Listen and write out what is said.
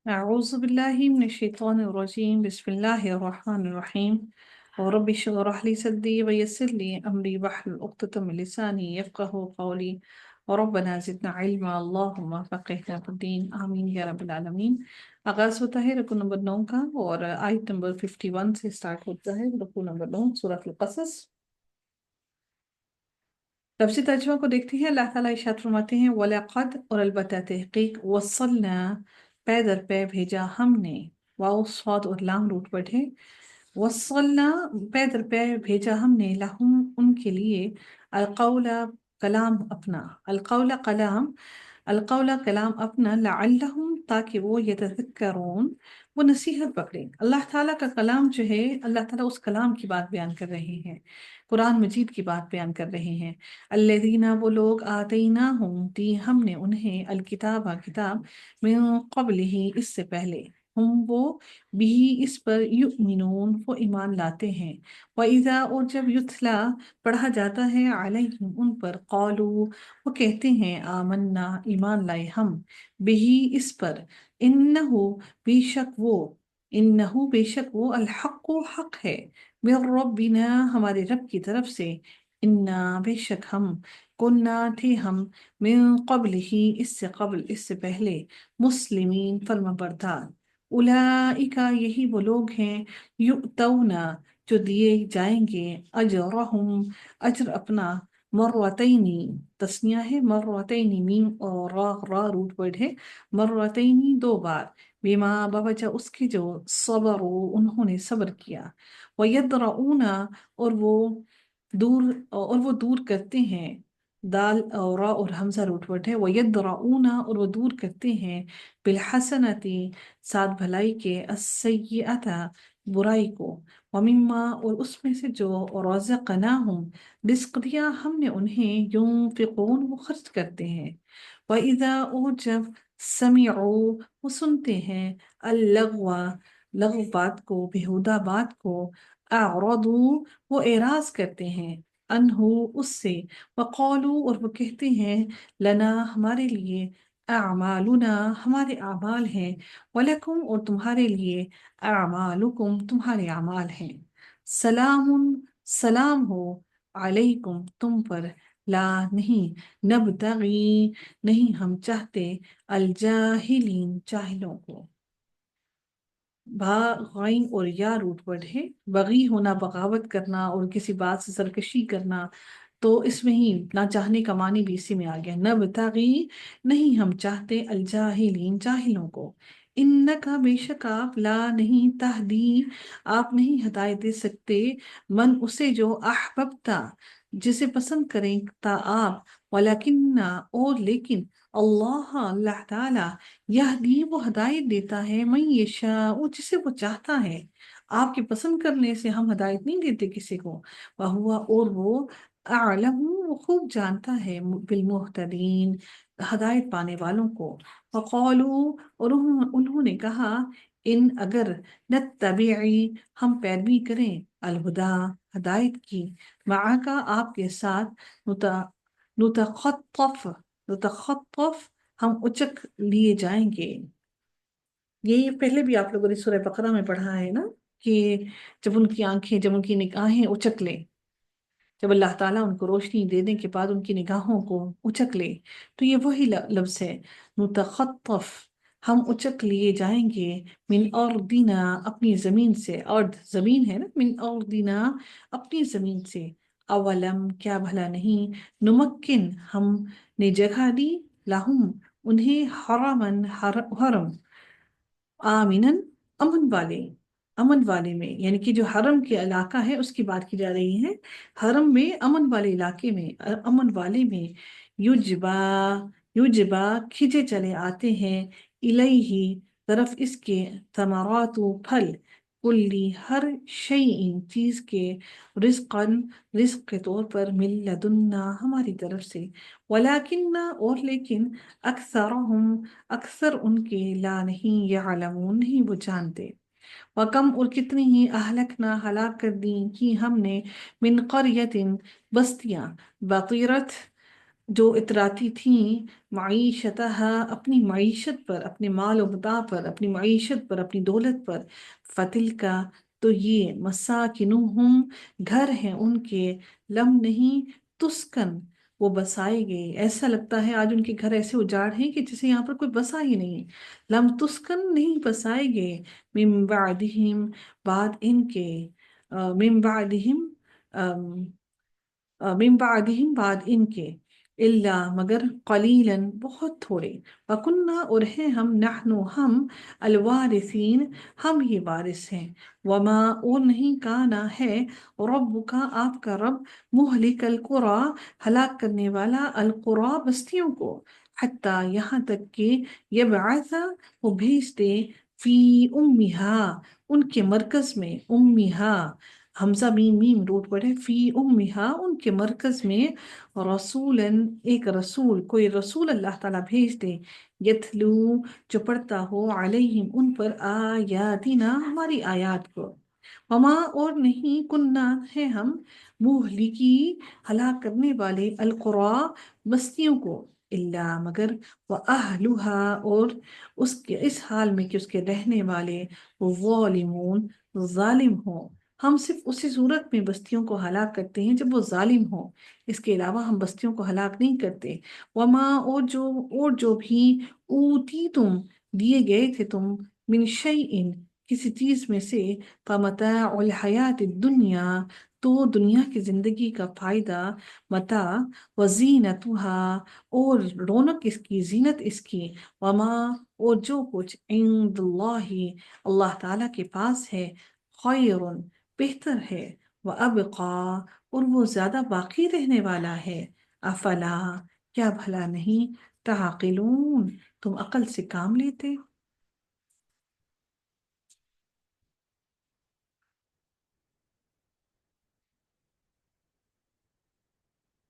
أعوذ بالله من الشيطان الرجيم بسم الله الرحمن الرحيم ورب اشرح لي صدري ويسر لي أمري واحلل عقدة من لساني يفقهوا قولي وربنا زدنا علما اللهم فقهنا في الدين آمين يا رب العالمين۔ آغاز ہوتا ہے رکو نمبر 9 کا اور آیت نمبر 51 سے سٹارٹ ہوتا ہے۔ رکو نمبر 9 سورۃ القصص۔ لفظی ترجمہ کو دیکھتے ہیں۔ اللہ تعالیٰ ارشاد فرماتے ہیں وَلَقَدْ اور البتہ تحقیق وصلنا پے در پے بھیجا ہم نے، واو صاد اور لام روٹ پٹ ہے۔ وصلنا پے در پے بھیجا ہم نے لہم ان کے لیے القول کلام اپنا، القول کلام اپنا لعلہم تاکہ وہ یتذکرون وہ نصیحت پکڑیں۔ اللہ تعالیٰ کا کلام جو ہے، اللہ تعالیٰ اس کلام کی بات بیان کر رہے ہیں، قرآن مجید کی بات بیان کر رہے ہیں۔ الذین وہ لوگ آتیناہم دی ہم نے انہیں الکتاب کتاب من قبلہ اس سے پہلے، ہم وہ بھی اس پر یؤمنون وہ ایمان لاتے ہیں۔ وَإِذَا اور جب یتلا پڑھا جاتا ہے علیہم ان پر قالوا وہ کہتے ہیں آمنا ایمان لائے ہم بہی اس پر انہو بے شک وہ الحق حق ہے من ربنا ہمارے رب کی طرف سے، انا بے شک ہم کننا تھے ہم من قبل ہی اس سے قبل اس سے پہلے مسلمین فرما بردار۔ اولئک یہی وہ لوگ ہیں یؤتون جو دیے جائیں گے اجرہم اجر اپنا مرتینی، تسنیہ ہے مرتینی، میم اور را روٹ ورڈ ہے، مرتینی دو بار، بما بوجہ اس کے جو صبروا انہوں نے صبر کیا، ویدرؤون اور وہ دور کرتے ہیں، دال اور را اور حمزہ روٹ ورڈ ہے، ویدرؤون اور وہ دور کرتے ہیں بالحسنتی ساتھ بھلائی کے، السیئۃ برائی کو، ومما اور اس میں سے جو رزقناہم رزق دیا ہم نے انہیں، ينفقون وہ خرچ کرتے ہیں۔ وَإِذَا اور جب سمعوا وہ سنتے ہیں اللغو لغو بات کو، بےہودہ بات کو، اعرضوا وہ اعراض کرتے ہیں، انہو اس سے، وقالوا اور وہ کہتے ہیں لنا ہمارے لیے، اعمالنا ہمارے اعمال ہیں، ولکم اور تمہارے لیے، اعمالکم تمہارے اعمال ہیں، سلام سلام ہو، علیکم تم پر، لا نہیں، نبتغی نہیں ہم چاہتے، الجاہلین جاہلوں کو۔ با غین اور یا روٹ ورڈ ہے، بغی ہونا بغاوت کرنا اور کسی بات سے سرکشی کرنا، تو اس میں ہی نہ چاہنے کا معنی بھی اسی میں آ گیا، نبتغی نہیں ہم چاہتے، الجاہلین جاہلوں کو، انکا بے شک آپ، لا نہیں، تہدی آپ نہیں ہدایت دے سکتے، من اسے جو احببتا جسے پسند کریں تا آپ، ولیکن اور لیکن اللہ تعالی یہدی وہ ہدایت دیتا ہے من یشاء جسے وہ چاہتا ہے۔ آپ کے پسند کرنے سے ہم ہدایت نہیں دیتے کسی کو، وہو اور وہ اعلم وہ خوب جانتا ہے بالمہتدین ہدایت پانے والوں کو۔ وقالوا اور انہوں نے کہا ان اگر نتبعی ہم پیروی کریں الہدا ہدایت کی، معاکا آپ کے ساتھ، نتخطف ہم اچک لیے جائیں گے۔ یہ پہلے بھی آپ لوگوں نے سورہ بقرہ میں پڑھا ہے نا، کہ جب ان کی آنکھیں، جب ان کی نگاہیں اچک لیں، جب اللہ تعالیٰ ان کو روشنی دینے کے بعد ان کی نگاہوں کو اچک لے، تو یہ وہی لفظ ہے نتخطف ہم اچک لیے جائیں گے، من ارضنا اپنی زمین سے، ارض زمین ہے نا، من ارضنا اپنی زمین سے، اولم کیا بھلا نہیں، نمکن ہم نے جگہ دی، لہم انہیں، حرمن حرم، آمینن امن والے میں، یعنی کہ جو حرم کے علاقہ ہے اس کی بات کی جا رہی ہے، حرم میں امن والے علاقے میں، امن والے میں، یجبا کھینچے چلے آتے ہیں، الیہ طرف اس کے، ثمرات پھل، کلی ہر شیء چیز کے، رزقاً رزق کے طور پر، من لدنا ہماری طرف سے، ولیکن اور لیکن، اکثرہم اکثر ان کے، لا نہیں، یعلمون نہیں وہ جانتے۔ وکم اور کتنی ہی اہلکنا ہلاک کر دی کی ہم نے، من قریت بستیاں، بطیرت جو اتراتی تھیں معیشتہا اپنی معیشت پر، اپنے مال و متاع پر، اپنی معیشت پر، اپنی دولت پر، فتل کا تو یہ مساکنہم گھر ہیں ان کے، لم نہیں تسکن وہ بسائے گئے، ایسا لگتا ہے آج ان کے گھر ایسے اجاڑ ہیں کہ جسے یہاں پر کوئی بسا ہی نہیں، لم تسکن نہیں بسائے گئے، من بعدہم بعد ان کے، من بعدہم من بعدہم بعد ان کے، الا مگر قلیلا بہت تھوڑے، وکنہ اور ہیں ہم، نحن ہم، الوارثین ہم ہی وارث ہیں، وما اور نہیں کانا ہے، رب کا آپ کا رب، مہلک القرى ہلاک کرنے والا، القرى بستیوں کو، حتیٰ یہاں تک کہ یبعث وہ بھیج دے، فی امہا ان کے مرکز میں، امہا حمزہ میم میم روٹ پڑے، فی امہا ان کے مرکز میں، رسولاً ایک رسول، کوئی رسول اللہ تعالیٰ بھیج دے، یتلو جو پڑھتا ہو، علیہم ان پر، آیاتنا ہماری آیات کو، وما اور نہیں کننا ہے ہم، مہلکی ہلاک کرنے والے، القرى بستیوں کو، الا مگر، وَأَهْلُهَا اور اس کے اس حال میں کہ اس کے رہنے والے، ظالمون ظالم ہوں، ہم صرف اسی صورت میں بستیوں کو ہلاک کرتے ہیں جب وہ ظالم ہوں، اس کے علاوہ ہم بستیوں کو ہلاک نہیں کرتے، وما اور جو بھی اوتی تم دیے گئے تھے تم، من شیئن کسی چیز میں سے، فمتاع الحیات الدنیا تو دنیا کی زندگی کا فائدہ، متاع وزینتها اور رونق اس کی، زینت اس کی، وما اور جو کچھ عند اللہ اللہ تعالیٰ کے پاس ہے، خیر بہتر ہے، وَأَبْقَى اور وہ زیادہ باقی رہنے والا ہے، افلا کیا بھلا نہیں، تعقلون تم عقل سے کام لیتے۔